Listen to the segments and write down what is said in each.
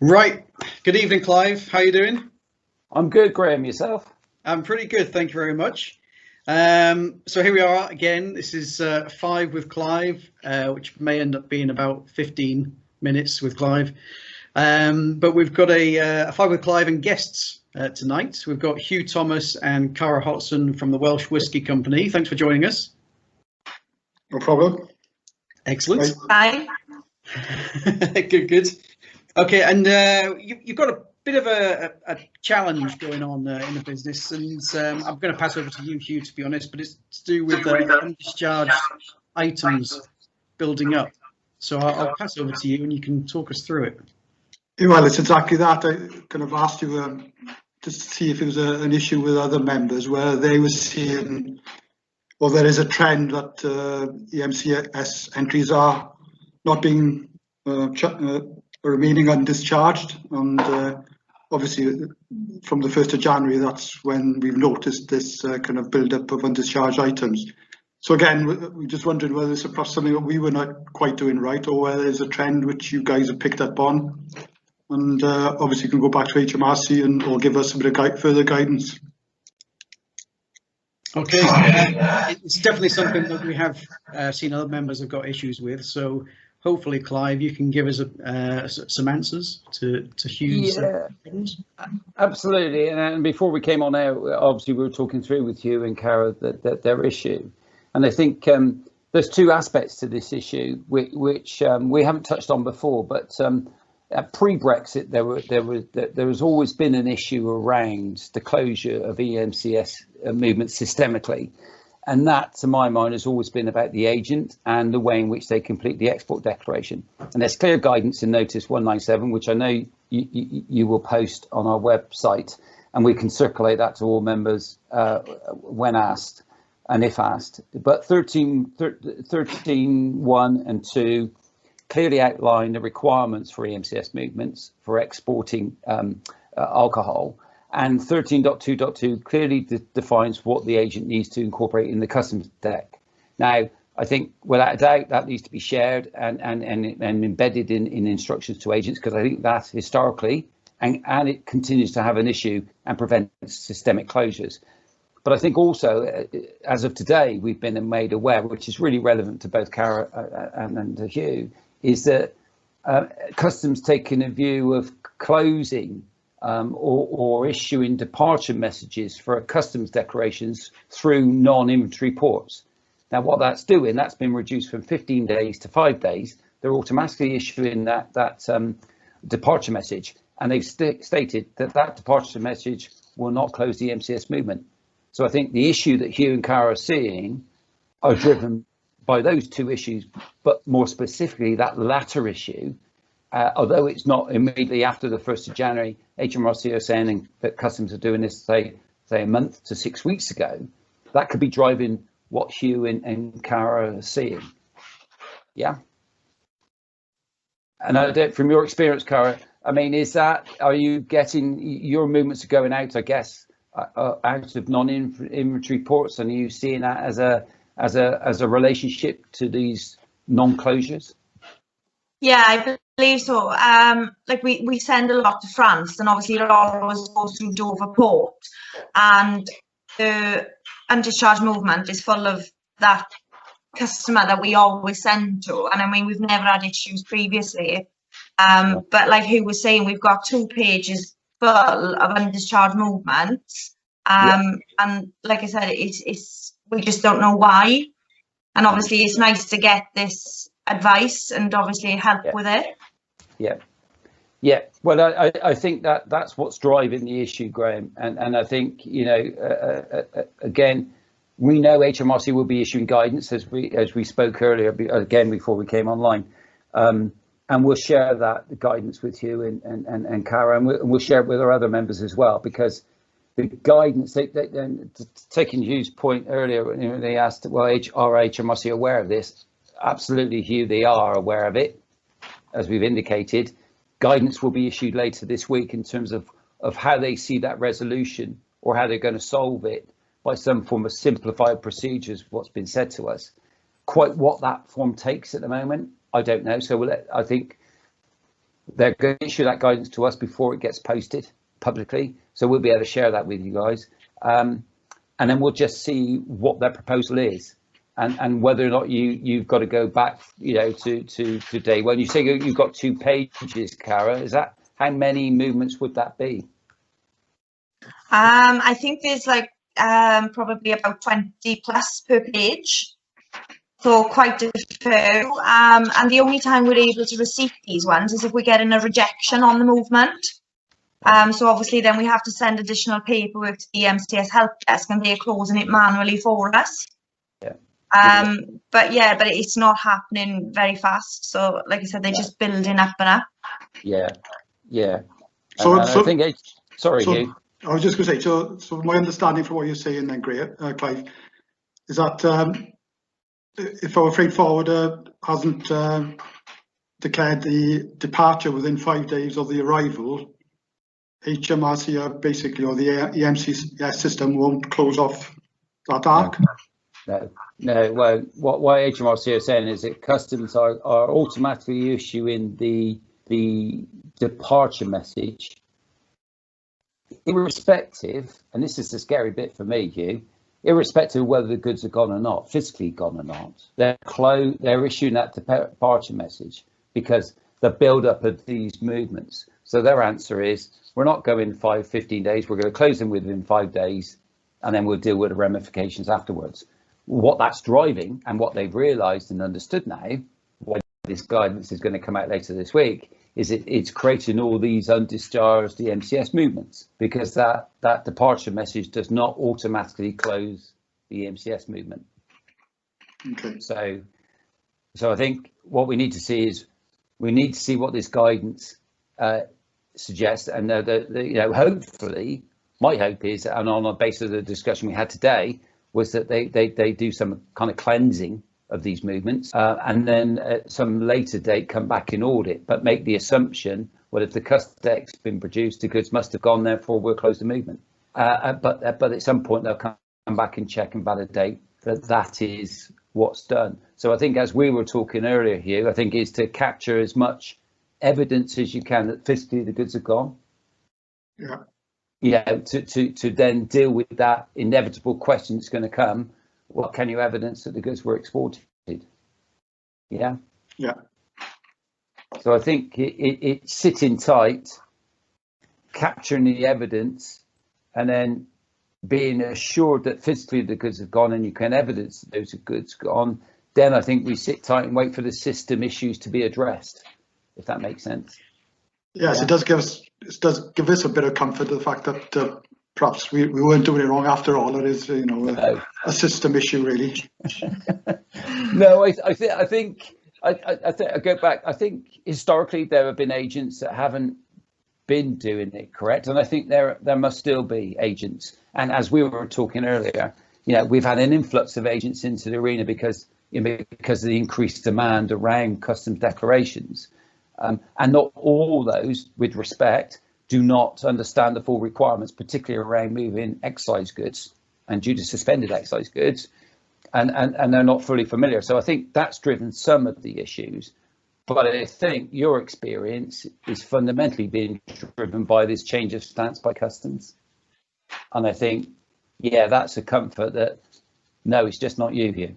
Right. Good evening, Clive. How you doing? I'm good, Graham. Yourself? I'm pretty good, thank you very much. So here we are again. This is 5 with Clive, which may end up being about 15 minutes with Clive. But we've got a 5 with Clive and guests tonight. We've got Hugh Thomas and Cara Hodson from the Welsh Whisky Company. Thanks for joining us. No problem. Excellent. Hi. Good. Okay, and you've got a bit of a challenge going on in the business, and I'm going to pass over to you, Hugh, to be honest, but it's to do with undischarged items building up. So I'll pass over to you, and you can talk us through it. Well, it's exactly that. I kind of asked you just to see if it was an issue with other members where they were seeing, well, there is a trend that EMCS entries are not being remaining undischarged, and obviously from the 1st of January, that's when we've noticed this kind of build-up of undischarged items. So again, we just wondered whether it's perhaps something that we were not quite doing right, or whether there's a trend which you guys have picked up on, and obviously you can go back to HMRC and or give us a bit of further guidance. Okay, it's definitely something that we have seen other members have got issues with. So hopefully, Clive, you can give us some answers to Hugh's problems. Absolutely. And before we came on air, obviously we were talking through with Hugh and Cara that their issue. And I think there's two aspects to this issue which we haven't touched on before. But pre-Brexit, there has always been an issue around the closure of EMCS movements systemically. And that, to my mind, has always been about the agent and the way in which they complete the export declaration. And there's clear guidance in Notice 197, which I know you will post on our website, and we can circulate that to all members when asked and if asked. But 13.1 and 2 clearly outline the requirements for EMCS movements for exporting alcohol. And 13.2.2 clearly defines what the agent needs to incorporate in the customs deck. Now, I think without a doubt that needs to be shared and embedded in instructions to agents, because I think that historically and it continues to have an issue and prevents systemic closures. But I think also, as of today, we've been made aware, which is really relevant to both Cara and Hugh, is that customs taking a view of closing or issuing departure messages for customs declarations through non-inventory ports. Now, what that's doing, that's been reduced from 15 days to 5 days. They're automatically issuing that departure message, and they've stated that departure message will not close the MCS movement. So I think the issue that Hugh and Cara are seeing are driven by those two issues, but more specifically that latter issue. Although it's not immediately after the 1st of January, HMRC are saying that customs are doing this, say a month to 6 weeks ago. That could be driving what Hugh and Cara are seeing. Yeah. And I don't, from your experience, Cara, I mean, are you getting your movements are going out, I guess, out of non-inventory ports, and are you seeing that as a relationship to these non-closures? Yeah, I believe so. Like we send a lot to France, and obviously it always goes through Dover Port, and the undischarged movement is full of that customer that we always send to. And I mean, we've never had issues previously. But like Hugh was saying, we've got 2 pages full of undischarged movements. And like I said, it's we just don't know why. And obviously it's nice to get this advice and obviously help with it. Well, I think that's what's driving the issue, Graham, and I think, you know, again, we know HMRC will be issuing guidance as we spoke earlier, again before we came online, and we'll share the guidance with you and Cara, and we'll share it with our other members as well, because the guidance, taking Hugh's point earlier, you know, they asked, well, are HMRC aware of this? Absolutely, Hugh, they are aware of it, as we've indicated. Guidance will be issued later this week in terms of how they see that resolution, or how they're going to solve it by some form of simplified procedures, what's been said to us. Quite what that form takes at the moment, I don't know. So I think They're going to issue that guidance to us before it gets posted publicly, so we'll be able to share that with you guys, and then we'll just see what their proposal is, and whether or not you've got to go back, to day one. You say you've got 2 pages, Cara. Is that, how many movements would that be? I think there's like probably about 20 plus per page. So quite a few. And the only time we're able to receive these ones is if we're getting a rejection on the movement. So obviously then we have to send additional paperwork to the MCS help desk, and they're closing it manually for us. Yeah. But it's not happening very fast. So like I said, they're just building up and up. Yeah. So, I think sorry, Hugh. I was just going to say, so my understanding from what you're saying then, Clive, is that if our freight forwarder hasn't declared the departure within 5 days of the arrival, HMRC are basically, or the EMCS system won't close off that arc? No. Well, what HMRC are saying is that customs are automatically issuing the departure message, irrespective, and this is the scary bit for me, Hugh, irrespective of whether the goods are gone or not, physically gone or not. They're issuing that departure message because the build-up of these movements. So their answer is, we're not going 15 days, we're going to close them within 5 days, and then we'll deal with the ramifications afterwards. What that's driving, and what they've realised and understood now, why this guidance is going to come out later this week, is it's creating all these undischarged EMCS movements, because that departure message does not automatically close the EMCS movement. Okay. So I think what we need to see is, we need to see what this guidance suggests, and hopefully, my hope is, and on the basis of the discussion we had today, was that they do some kind of cleansing of these movements, and then at some later date come back in audit, but make the assumption, well, if the custec's been produced, the goods must have gone, therefore we'll close the movement. But at some point they'll come back and check and validate that is what's done. So I think, as we were talking earlier, Hugh, I think is to capture as much evidence as you can that physically the goods are gone. Yeah. To then deal with that inevitable question that's going to come. What can you evidence that the goods were exported? Yeah. So I think it's sitting tight, capturing the evidence, and then being assured that physically the goods have gone and you can evidence that those goods gone. Then I think we sit tight and wait for the system issues to be addressed, if that makes sense. Yes, it does give us a bit of comfort, the fact that perhaps we weren't doing it wrong after all. It is, a system issue, really. No, I think I go back. I think historically there have been agents that haven't been doing it correct, and I think there must still be agents. And as we were talking earlier, we've had an influx of agents into the arena because of the increased demand around customs declarations, and not all those, with respect, do not understand the full requirements, particularly around moving excise goods and duty suspended excise goods, and they're not fully familiar. So I think that's driven some of the issues. But I think your experience is fundamentally being driven by this change of stance by customs. And I think, that's a comfort that, no, it's just not you here.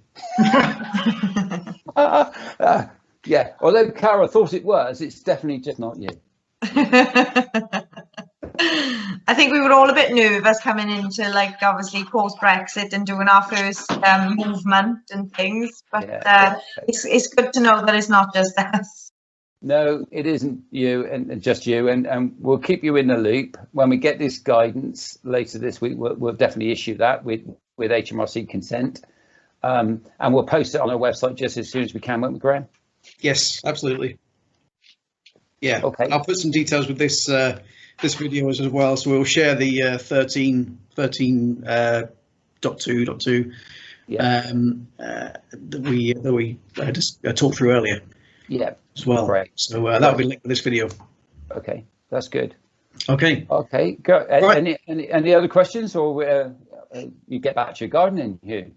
Although Cara thought it was, it's definitely just not you. I think we were all a bit nervous coming into, obviously post-Brexit and doing our first movement and things, but it's good to know that it's not just us. No, it isn't you and just you, and we'll keep you in the loop. When we get this guidance later this week, we'll definitely issue that with HMRC consent, and we'll post it on our website just as soon as we can, won't we, Graham? Yes, absolutely. Yeah, okay. I'll put some details with this video as well, so we'll share the 13.2.2 that we just talked through earlier. Yeah, as well. Great. So that'll be linked with this video. Okay, that's good. Okay. Okay, go. Right. Any other questions, or you get back to your gardening, Hugh?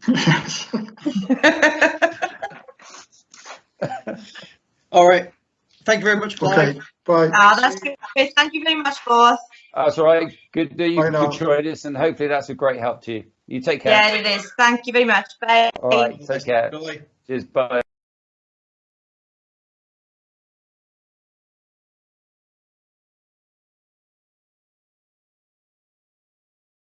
All right. Thank you very much, Clive. Okay. Bye. That's good. Thank you very much, both. That's all right. Good that you Bye now. enjoyed this, and hopefully that's a great help to you. You take care. Yeah, it is. Thank you very much. Bye. All right. Take care. Bye. Cheers. Bye.